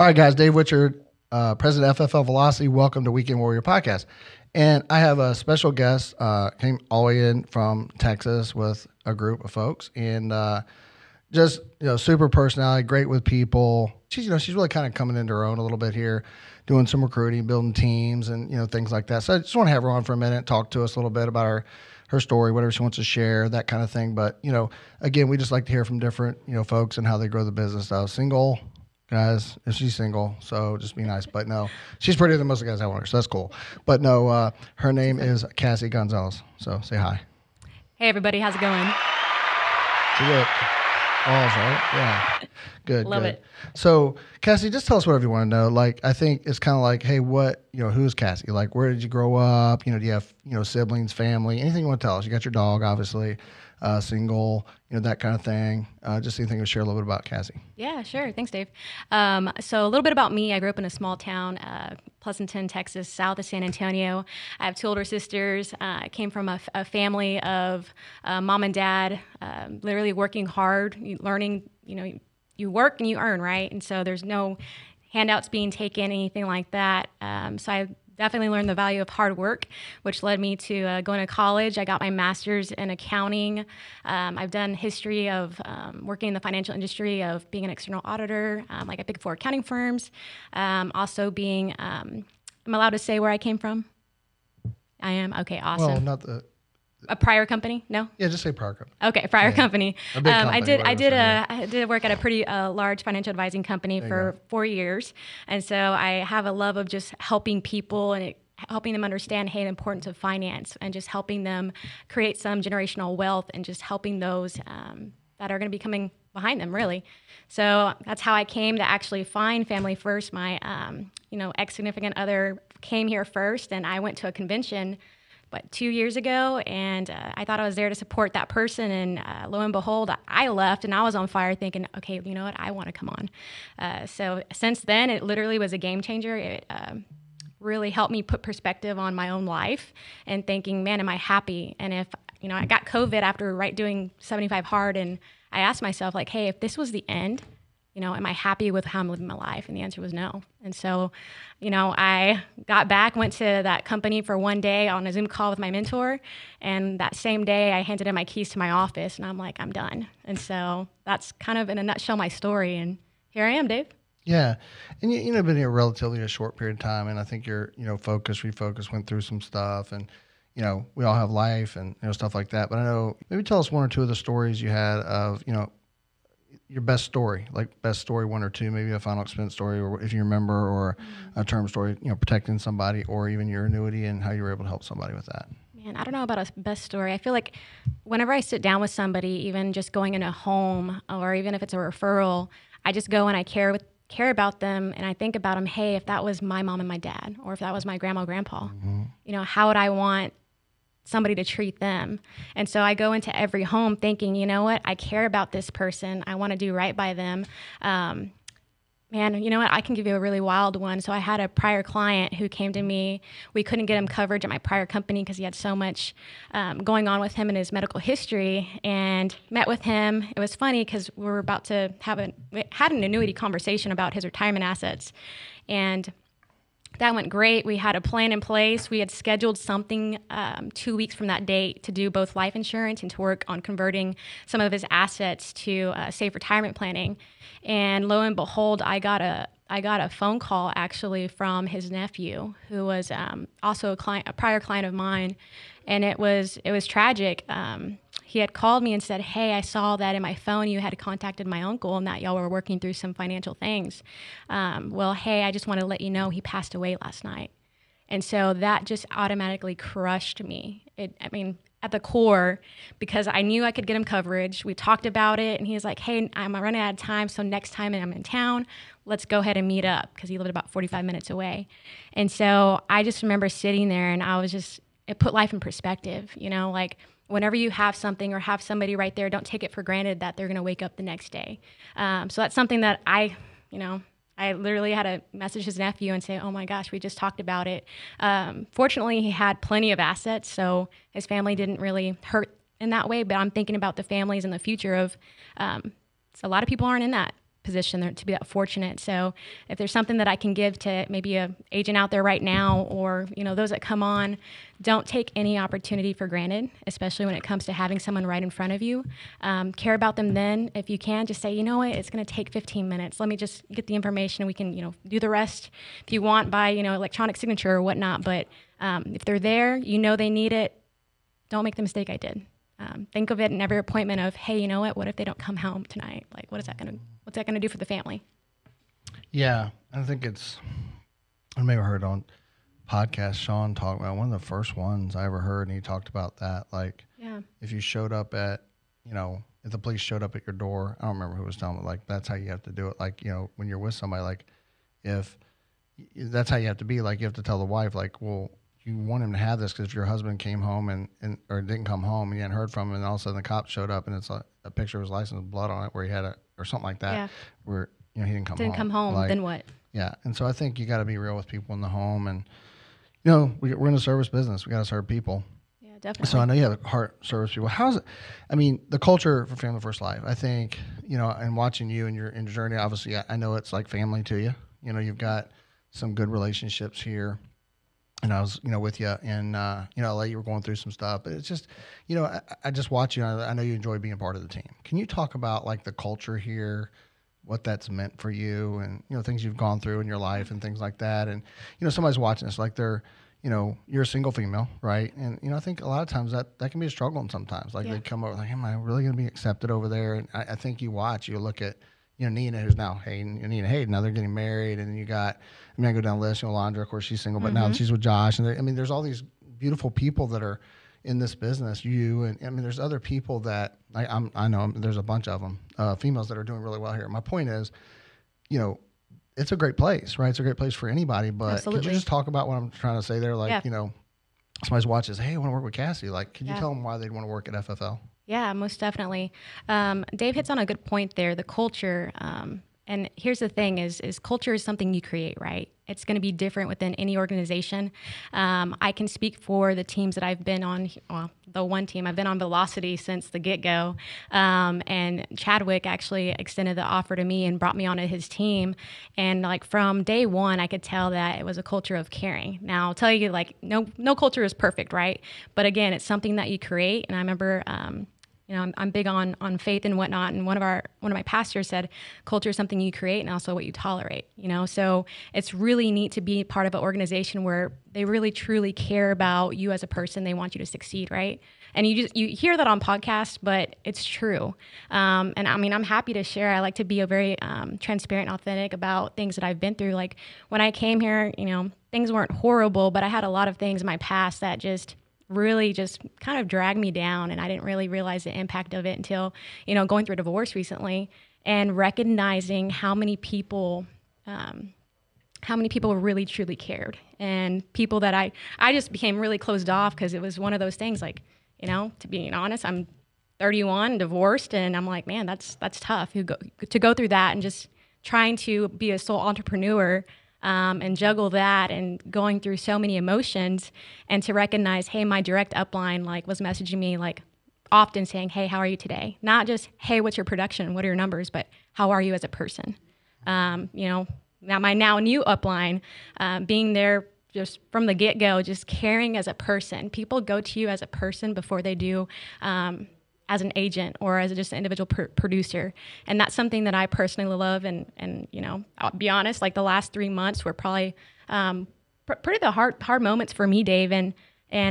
All right, guys. Dave Witcher, President FFL Velocity. Welcome to Weekend Warrior Podcast. And I have a special guest, came all the way in from Texas with a group of folks, and just super personality, great with people. She's she's really kind of coming into her own a little bit here, doing some recruiting, building teams, and things like that. So I just want to have her on for a minute, talk to us a little bit about her story, whatever she wants to share, that kind of thing. But again, we just like to hear from different folks and how they grow the business. Single. Guys, if she's single, so just be nice. But no, she's prettier than most of the guys I want her, so that's cool. But no, her name is Cassie Gonzales. So say hi. Hey, everybody. How's it going? So good. Balls, right? Yeah. Good. Love good. it. So, Cassie, just tell us whatever you want to know. Like, I think it's kind of like, hey, who's Cassie? Like, where did you grow up? Do you have, siblings, family, anything you want to tell us? You got your dog, obviously, single, that kind of thing. Just anything to share a little bit about Cassie. Yeah, sure. Thanks, Dave. So a little bit about me. I grew up in a small town, Pleasanton, Texas, south of San Antonio. I have two older sisters. I came from a family of mom and dad, literally working hard, learning, you work and you earn, right? And so there's no handouts being taken, anything like that. So I definitely learned the value of hard work, which led me to going to college. I got my master's in accounting. I've done history of working in the financial industry, of being an external auditor, like at Big Four accounting firms. Also being, I'm allowed to say where I came from? I am? Okay, awesome. Well, not the... A prior company? No? Yeah, just say prior company. Okay, prior company. A big company. I did work at a pretty large financial advising company for 4 years. And so I have a love of just helping people and helping them understand, hey, the importance of finance, and just helping them create some generational wealth, and just helping those that are going to be coming behind them, really. So that's how I came to actually find Family First. My ex-significant other came here first, and I went to a convention 2 years ago, and I thought I was there to support that person, and lo and behold, I left, and I was on fire thinking, okay, you know what, I want to come on. So since then, it literally was a game changer. It really helped me put perspective on my own life and thinking, man, am I happy? And if, I got COVID after doing 75 hard, and I asked myself, like, hey, if this was the end, am I happy with how I'm living my life? And the answer was no. And so, I got back, went to that company for one day on a Zoom call with my mentor. And that same day, I handed in my keys to my office, and I'm like, I'm done. And so that's kind of in a nutshell my story. And here I am, Dave. Yeah. And you've been here relatively a short period of time. And I think you're, refocused, went through some stuff. And, we all have life and, stuff like that. But I know, maybe tell us one or two of the stories you had of, your best story, like best story, one or two, maybe a final expense story, or if you remember, or a term story, protecting somebody, or even your annuity and how you were able to help somebody with that. Man, I don't know about a best story. I feel like whenever I sit down with somebody, even just going in a home, or even if it's a referral, I just go and I care about them, and I think about them, hey, if that was my mom and my dad, or if that was my grandma, grandpa, how would I want somebody to treat them? And so I go into every home thinking, you know what, I care about this person. I want to do right by them. Man, you know what, I can give you a really wild one. So I had a prior client who came to me. We couldn't get him coverage at my prior company because he had so much going on with him in his medical history, and met with him. It was funny because we were about to we had an annuity conversation about his retirement assets, and that went great. We had a plan in place. We had scheduled something 2 weeks from that date to do both life insurance and to work on converting some of his assets to safe retirement planning. And lo and behold, I got a phone call actually from his nephew, who was also a prior client of mine, and it was tragic. He had called me and said, hey, I saw that in my phone you had contacted my uncle and that y'all were working through some financial things. Well, hey, I just want to let you know he passed away last night. And so that just automatically crushed me. At the core, because I knew I could get him coverage. We talked about it, and he was like, hey, I'm running out of time, so next time I'm in town, let's go ahead and meet up, because he lived about 45 minutes away. And so I just remember sitting there, and it put life in perspective, like, whenever you have something or have somebody right there, don't take it for granted that they're going to wake up the next day. So that's something that I literally had to message his nephew and say, oh my gosh, we just talked about it. Fortunately, he had plenty of assets, so his family didn't really hurt in that way. But I'm thinking about the families in the future of, so a lot of people aren't in that. position there, to be that fortunate. So if there's something that I can give to maybe a agent out there right now, or, you know, those that come on, don't take any opportunity for granted, especially when it comes to having someone right in front of you. Care about them then. If you can, just say, you know what, it's going to take 15 minutes. Let me just get the information. We can, you know, do the rest if you want by, you know, electronic signature or whatnot. But if they're there, you know they need it, don't make the mistake I did. Think of it in every appointment of, hey, you know what if they don't come home tonight? Like, what's that gonna do for the family? Yeah, I think I may have heard on podcast Sean talk about one of the first ones I ever heard, and he talked about that. Like, if you showed up at, you know, if the police showed up at your door, I don't remember who was telling me, like, that's how you have to do it. Like, you know, when you're with somebody, like, if that's how you have to be, like, you have to tell the wife, like, well, you want him to have this because if your husband came home and or didn't come home and you hadn't heard from him, and all of a sudden the cops showed up and it's a picture of his license with blood on it where he had or something like that, where, you know, he didn't come home. Like, then what? Yeah. And so I think you got to be real with people in the home, and, you know, we're in a service business. We got to serve people. Yeah, definitely. So I know you have heart service people. How's it? I mean, the culture for Family First Life, I think, you know, and watching you and your journey, obviously I know it's like family to you. You know, you've got some good relationships here. And I was, you know, with you in, you know, LA, you were going through some stuff, but it's just, you know, I just watch you. I know you enjoy being a part of the team. Can you talk about like the culture here, what that's meant for you, and, you know, things you've gone through in your life and things like that? And, you know, somebody's watching this, like they're, you know, you're a single female, right? And, you know, I think a lot of times that can be a struggle sometimes. Like they come over like, am I really going to be accepted over there? And I think you look at, you know, Nina, who's now Hayden, and Hayden, now they're getting married, and then you got, I mean, I go down the list, you know, Alondra, of course, she's single, but now she's with Josh, and I mean, there's all these beautiful people that are in this business, and I mean, there's other people that, I know there's a bunch of them, females that are doing really well here. My point is, you know, it's a great place, right? It's a great place for anybody, but could you just talk about what I'm trying to say there? Like, you know, somebody's watching, hey, I want to work with Cassie. Like, could you tell them why they'd want to work at FFL? Yeah, most definitely. Dave hits on a good point there, the culture. And here's the thing is culture is something you create, right? It's going to be different within any organization. I can speak for the teams that I've been on. Well, the one team, I've been on Velocity since the get-go. And Chadwick actually extended the offer to me and brought me onto his team. And like from day one, I could tell that it was a culture of caring. Now, I'll tell you, like, no culture is perfect, right? But again, it's something that you create. And I remember, you know, I'm big on faith and whatnot. And one of my pastors said, culture is something you create and also what you tolerate, you know? So it's really neat to be part of an organization where they really truly care about you as a person. They want you to succeed, right? And you hear that on podcasts, but it's true. And I mean, I'm happy to share. I like to be a very transparent and authentic about things that I've been through. Like when I came here, you know, things weren't horrible, but I had a lot of things in my past that just really just kind of dragged me down, and I didn't really realize the impact of it until, you know, going through a divorce recently and recognizing how many people really truly cared, and people that I just became really closed off because it was one of those things, like, you know, to be honest, I'm 31, divorced, and I'm like, man, that's tough to go through that, and just trying to be a sole entrepreneur and juggle that and going through so many emotions, and to recognize, hey, my direct upline like was messaging me like often saying, hey, how are you today? Not just, hey, what's your production? What are your numbers? But how are you as a person? You know, now my new upline, being there just from the get-go, just caring as a person. People go to you as a person before they do as an agent or as just an individual producer. And that's something that I personally love. And you know, I'll be honest, like the last 3 months were probably pretty the hard moments for me, Dave. And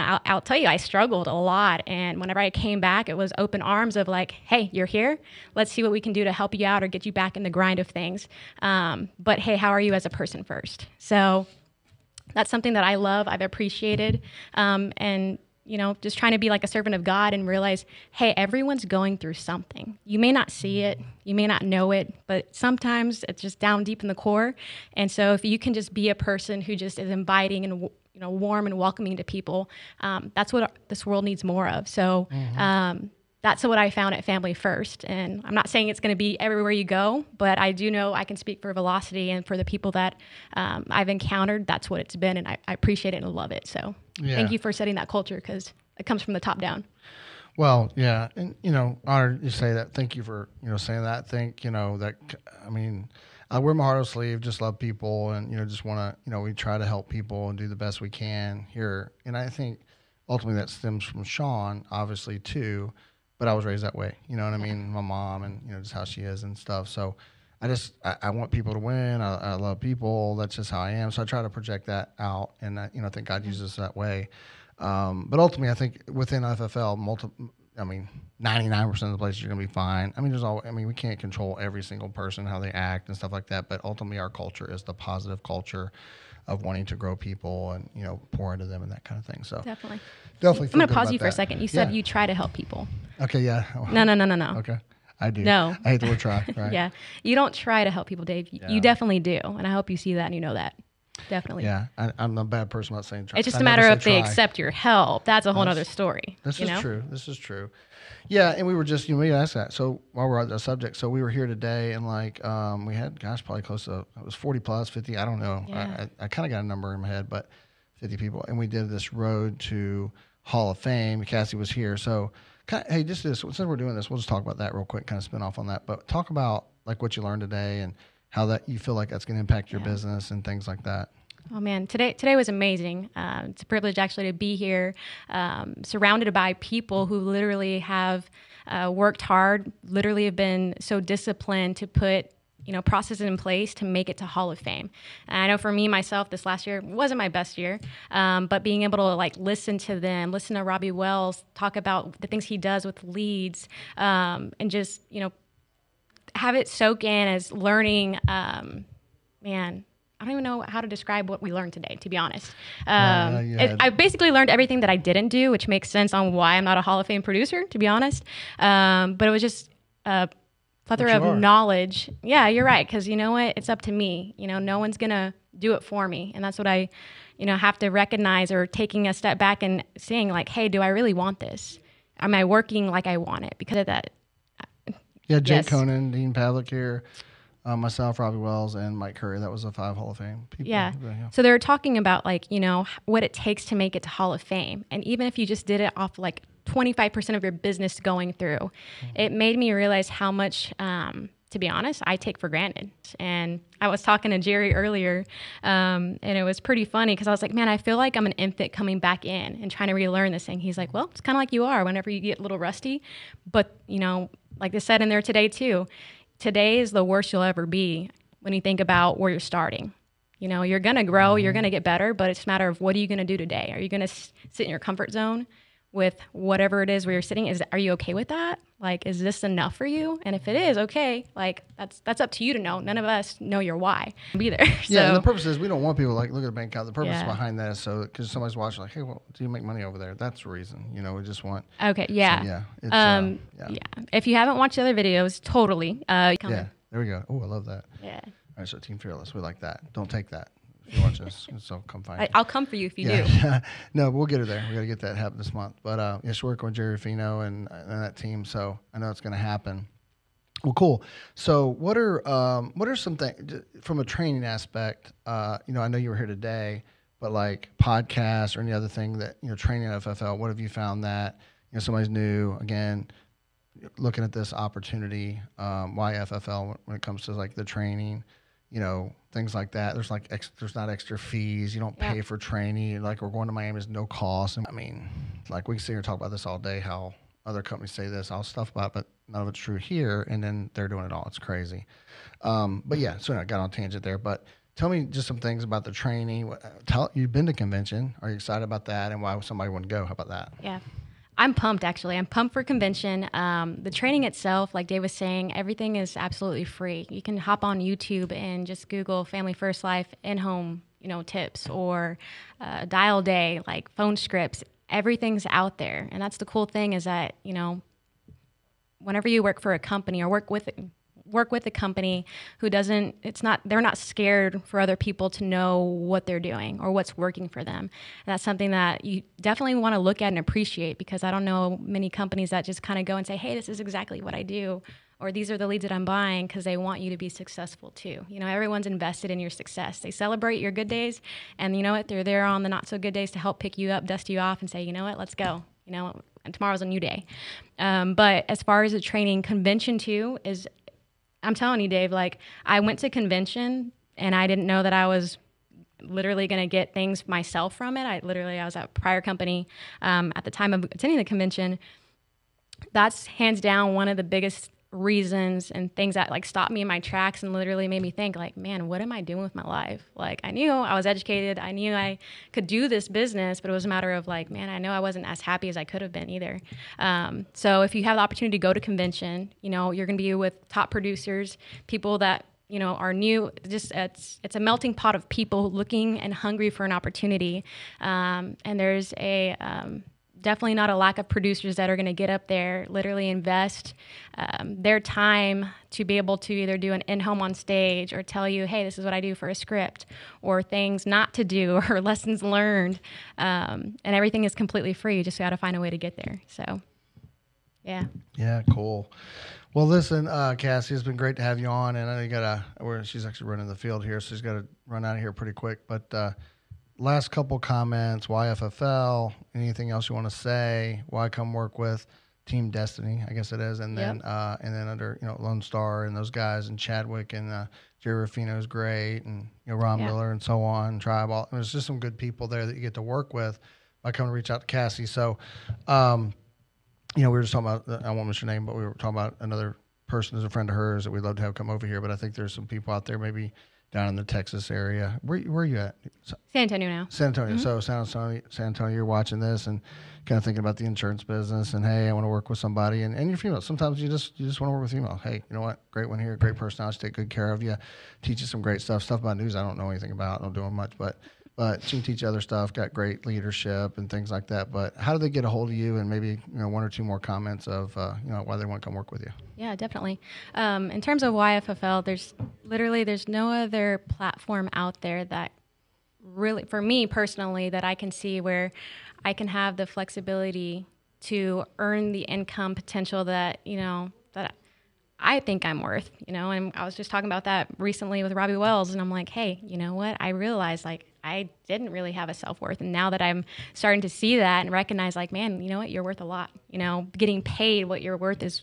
I'll tell you, I struggled a lot. And whenever I came back, it was open arms of like, hey, you're here. Let's see what we can do to help you out or get you back in the grind of things. But hey, how are you as a person first? So that's something that I love, I've appreciated. And you know, just trying to be like a servant of God and realize, hey, everyone's going through something. You may not see it, you may not know it, but sometimes it's just down deep in the core. And so if you can just be a person who just is inviting and, you know, warm and welcoming to people, that's what this world needs more of. So that's what I found at Family First. And I'm not saying it's going to be everywhere you go, but I do know I can speak for Velocity, and for the people that I've encountered, that's what it's been. And I appreciate it and love it. So thank you for setting that culture, because it comes from the top down. Well, yeah, and honored you say that. Thank you for saying that. Think that. I mean, I wear my heart on my sleeve. Just love people, and just want to. We try to help people and do the best we can here. And I think ultimately that stems from Sean, obviously too. But I was raised that way. You know what I mean? My mom and just how she is and stuff. So I want people to win. I love people. That's just how I am. So I try to project that out, and I think God uses us that way. But ultimately, I think within FFL, 99% of the places you're going to be fine. I mean, we can't control every single person, how they act and stuff like that. But ultimately, our culture is the positive culture of wanting to grow people and, pour into them and that kind of thing. So Definitely. definitely. I'm going to pause you for a second. You said you try to help people. Okay. Yeah. No. Okay. I do. No. I hate the word try. Right. Yeah. You don't try to help people, Dave. Yeah. You definitely do. And I hope you see that and you know that. Definitely. Yeah. I'm a bad person about saying try. It's just a matter of they accept your help. That's a whole other story. This is true. Yeah. And we were just, we asked that. So while we're on the subject, so we were here today and we had, probably close to, it was 40 plus 50. I don't know. Yeah. I kind of got a number in my head, but 50 people. And we did this road to Hall of Fame. Cassie was here. So hey, since we're doing this, we'll just talk about that real quick, kind of spin off on that. But talk about what you learned today and how that you feel like that's going to impact your business and things like that. Oh man, today was amazing. It's a privilege actually to be here, surrounded by people who literally have worked hard, literally have been so disciplined to put processes in place to make it to Hall of Fame. And I know for me, myself, this last year wasn't my best year, but being able to listen to them, listen to Robbie Wells talk about the things he does with leads, and just, have it soak in as learning, man, I don't even know how to describe what we learned today, to be honest. I basically learned everything that I didn't do, which makes sense on why I'm not a Hall of Fame producer, to be honest. But it was just a plethora of knowledge. Yeah, you're right. Because you know what? It's up to me. No one's going to do it for me. And that's what I, have to recognize, or taking a step back and saying hey, do I really want this? Am I working like I want it? Because of that. Yeah, Jake Conan, Dean Pavlik here. Myself, Robbie Wells, and Mike Curry. That was the 5 Hall of Fame people. Yeah. So they were talking about what it takes to make it to Hall of Fame. And even if you just did it off 25% of your business going through, it made me realize how much, to be honest, I take for granted. And I was talking to Jerry earlier, and it was pretty funny because I was like, man, I feel like I'm an infant coming back in and trying to relearn this thing. He's like, well, it's kind of like you are whenever you get a little rusty. But, like they said in there today too, today is the worst you'll ever be when you think about where you're starting. You're going to grow, you're going to get better, but it's a matter of what are you going to do today? Are you going to sit in your comfort zone with whatever it is where you're sitting? Are you okay with that? Is this enough for you? And if it is, okay, that's up to you to know. None of us know your why. Be there. Yeah, and the purpose is we don't want people look at the bank account. The purpose behind that is so because somebody's watching hey, well, do you make money over there? That's the reason. We just want. Okay. Yeah. So, yeah. If you haven't watched the other videos, totally. Yeah. There we go. Oh, I love that. Yeah. All right. So Team Fearless, we like that. Don't take that. If you watch this, so come find me. I'll come for you if you do. No, but we'll get her there. We got to get that happen this month. But she's working with Jerry Fino and that team, so I know it's going to happen. Well, cool. So what are some things from a training aspect? I know you were here today, but podcasts or any other thing that training at FFL. What have you found that somebody's new again? Looking at this opportunity, why FFL when it comes to the training, things like that. There's there's not extra fees. You don't pay for training. We're going to Miami, there's no cost. And, we can sit here and talk about this all day, how other companies say this, all stuff about it, but none of it's true here. And then they're doing it all. It's crazy. But yeah, so I got on a tangent there, but tell me just some things about the training. You've been to convention. Are you excited about that? And why somebody wouldn't go? How about that? Yeah. I'm pumped, actually. I'm pumped for convention. The training itself, like Dave was saying, everything is absolutely free. You can hop on YouTube and just Google Family First Life in-home, tips or dial day, phone scripts. Everything's out there. And that's the cool thing is that, whenever you work for a company or work with a company who they're not scared for other people to know what they're doing or what's working for them. And that's something that you definitely want to look at and appreciate, because I don't know many companies that just kind of go and say, hey, this is exactly what I do, or these are the leads that I'm buying, because they want you to be successful too. Everyone's invested in your success. They celebrate your good days, and you know what? They're there on the not so good days to help pick you up, dust you off, and say, you know what? Let's go. tomorrow's a new day. But as far as the training, convention too is, I'm telling you, Dave, like I went to convention and I didn't know that I was literally going to get things myself from it. I was at a prior company at the time of attending the convention. That's hands down one of the biggest reasons and things that like stopped me in my tracks and literally made me think like, man, what am I doing with my life? Like I knew I was educated. I knew I could do this business, but it was a matter of like, man, I know I wasn't as happy as I could have been either. So if you have the opportunity to go to convention, you know, you're going to be with top producers, people that, you know, are new. Just it's a melting pot of people looking and hungry for an opportunity. And there's definitely not a lack of producers that are going to get up there, literally invest their time to be able to either do an in-home on stage or tell you, hey, this is what I do for a script, or things not to do, or lessons learned. And everything is completely free. You just got to find a way to get there. So, yeah. Yeah, cool. Well, listen, Cassie, it's been great to have you on. And I know she's actually running the field here, so she's got to run out of here pretty quick. But last couple comments, why FFL, anything else you want to say, why come work with Team Destiny, I guess it is, and then under, you know, Lone Star and those guys, and Chadwick and Jerry Ruffino is great, and, you know, Ron Miller and so on, Tribe, there's just some good people there that you get to work with by coming to reach out to Cassie. So, you know, we were just talking about, I won't mention your name, but we were talking about another person who's a friend of hers that we'd love to have come over here, but I think there's some people out there maybe down in the Texas area. Where are you at? San Antonio now. San Antonio. Mm-hmm. So San Antonio, you're watching this and kind of thinking about the insurance business and, hey, I want to work with somebody. And you're female. Sometimes you just want to work with female. Hey, you know what? Great one here. Great personality. Take good care of you. Teach you some great stuff. Stuff about news I don't know anything about. I don't do much, but she can teach you other stuff. Got great leadership and things like that. But how do they get a hold of you? And maybe, you know, one or two more comments of you know, why they want to come work with you. Yeah, definitely. In terms of YFFL, there's no other platform out there that really, for me personally, that I can see where I can have the flexibility to earn the income potential that, you know, that I think I'm worth, you know. And I was just talking about that recently with Robbie Wells, and I'm like, hey, you know what? I realized like I didn't really have a self-worth, and now that I'm starting to see that and recognize like, man, you know what? You're worth a lot. You know, getting paid what you're worth is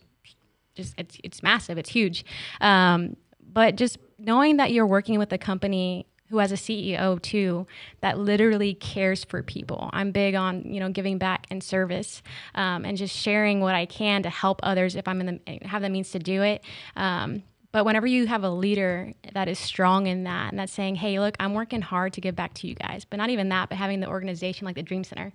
just, it's massive. It's huge. But just knowing that you're working with a company who has a CEO too, that literally cares for people. I'm big on, you know, giving back and service, and just sharing what I can to help others if have the means to do it. But whenever you have a leader that is strong in that and that's saying, hey, look, I'm working hard to give back to you guys, but not even that, but having the organization like the Dream Center,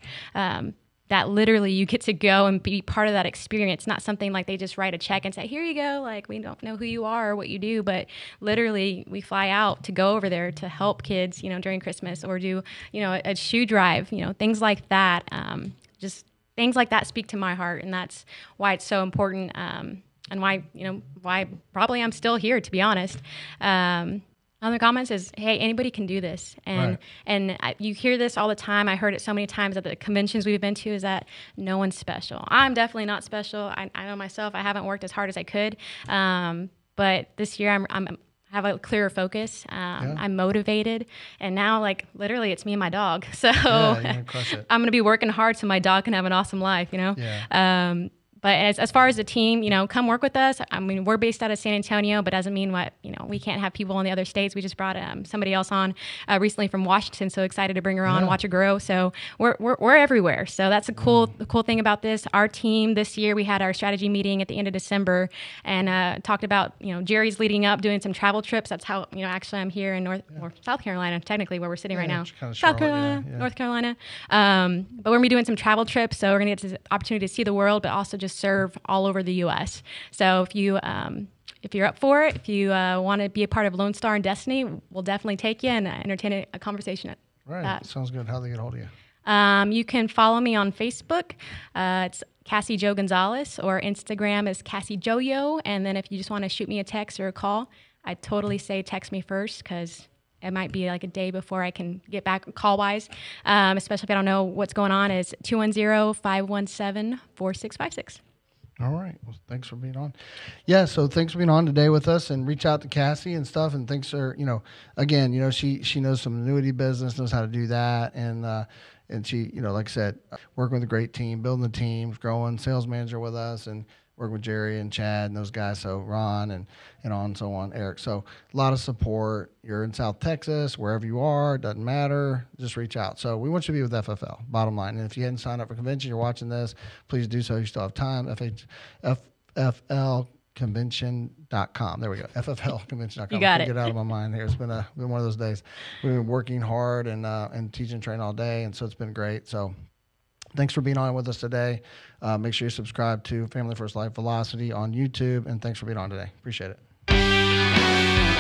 that literally you get to go and be part of that experience, not something like they just write a check and say, here you go, like we don't know who you are or what you do, but literally we fly out to go over there to help kids, you know, during Christmas, or do, you know, a shoe drive, you know, things like that. Just things like that speak to my heart, and that's why it's so important, and why, you know, why probably I'm still here, to be honest. Other comments is, hey, anybody can do this. And you hear this all the time. I heard it so many times at the conventions we've been to, is that no one's special. I'm definitely not special. I know myself. I haven't worked as hard as I could. But this year I'm have a clearer focus. I'm motivated. And now, like, literally it's me and my dog. So I'm going to be working hard so my dog can have an awesome life, you know? Yeah. But as far as the team, you know, come work with us. I mean, we're based out of San Antonio, but doesn't mean we can't have people in the other states. We just brought somebody else on recently from Washington. So excited to bring her on, watch her grow. So we're everywhere. So that's the cool thing about this. Our team this year, we had our strategy meeting at the end of December and talked about, you know, Jerry's leading up, doing some travel trips. That's how, you know, actually I'm here in South Carolina, technically where we're sitting right now. South Carolina, North Carolina. But we're going to be doing some travel trips. So we're going to get the opportunity to see the world, but also just serve all over the U.S. So if you're up for it, if you want to be a part of Lone Star and Destiny, we'll definitely take you and entertain a conversation at that. Sounds good. How do they get a hold of you? You can follow me on Facebook. It's Cassie Jo Gonzales, or Instagram is Cassie Joyo. And then if you just want to shoot me a text or a call, I'd totally say text me first, because it might be like a day before I can get back call-wise, especially if I don't know what's going on. Is 210-517-4656. All right. Well, thanks for being on. Yeah, so thanks for being on today with us, and reach out to Cassie and stuff. And thanks for, you know, again, you know, she knows some annuity business, knows how to do that. And, And she, like I said, working with a great team, building the teams, growing, sales manager with us, and working with Jerry and Chad and those guys. So Ron and on and so on, Eric. So a lot of support. You're in South Texas, wherever you are, doesn't matter. Just reach out. So we want you to be with FFL, bottom line. And if you hadn't signed up for convention, you're watching this, please do so. You still have time. FFL Convention.com. There we go. FFLconvention.com. You got it. Get out of my mind here. It's been one of those days. We've been working hard and teaching and training all day, and so it's been great. So thanks for being on with us today. Make sure you subscribe to Family First Life Velocity on YouTube, and thanks for being on today. Appreciate it.